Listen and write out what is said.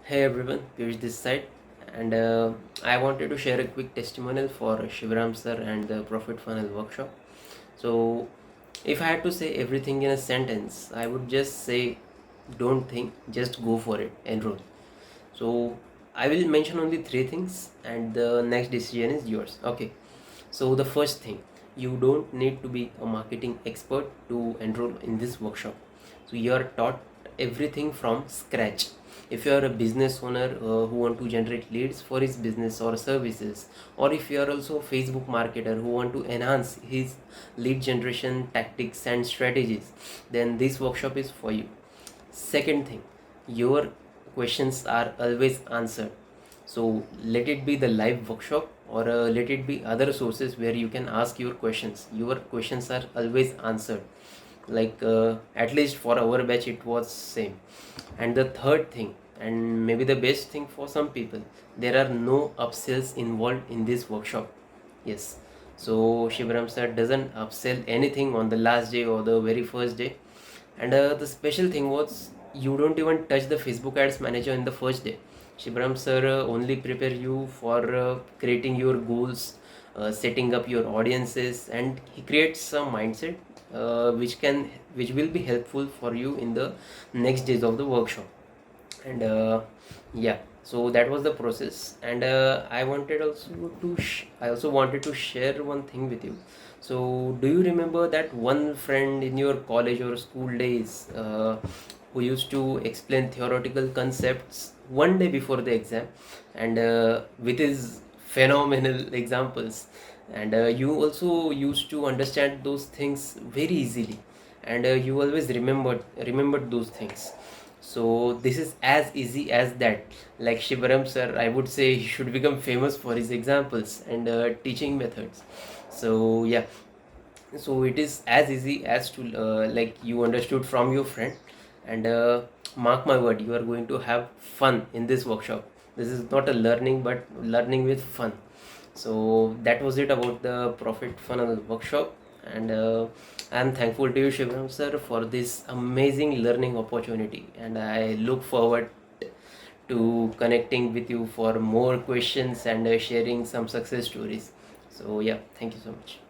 Hey everyone, Piyush this side, and I wanted to share a quick testimonial for Shivram sir and the Profit Funnel workshop. So, if I had to say everything in a sentence, I would just say, don't think, just go for it, enroll. So, I will mention only three things, and the next decision is yours. Okay. So, the first thing, you don't need to be a marketing expert to enroll in this workshop. So, you are taught everything from scratch. If you are a business owner who want to generate leads for his business or services, or if you are also a Facebook marketer who want to enhance his lead generation tactics and strategies, then this workshop is for you. Second thing, your questions are always answered. So let it be the live workshop or let it be other sources where you can ask your questions. Your questions are always answered. Like at least for our batch, it was same. And the third thing, and maybe the best thing for some people, there are no upsells involved in this workshop. Yes. So Shivram sir doesn't upsell anything on the last day or the very first day. And the special thing was you don't even touch the Facebook ads manager in the first day. Shibram sir only prepare you for creating your goals, setting up your audiences, and he creates a mindset which will be helpful for you in the next days of the workshop. And yeah, so that was the process. And I also wanted to share one thing with you. So do you remember that one friend in your college or school days who used to explain theoretical concepts one day before the exam, and with his phenomenal examples, and you also used to understand those things very easily, and you always remembered those things. So this is as easy as that. Like Shivaram sir, I would say he should become famous for his examples and teaching methods. So yeah, so it is as easy as to like you understood from your friend. And mark my word, you are going to have fun in this workshop. This is not a learning, but learning with fun. So that was it about the Profit Funnel workshop. And I'm thankful to you, Shivram sir, for this amazing learning opportunity, and I look forward to connecting with you for more questions and sharing some success stories. So yeah, thank you so much.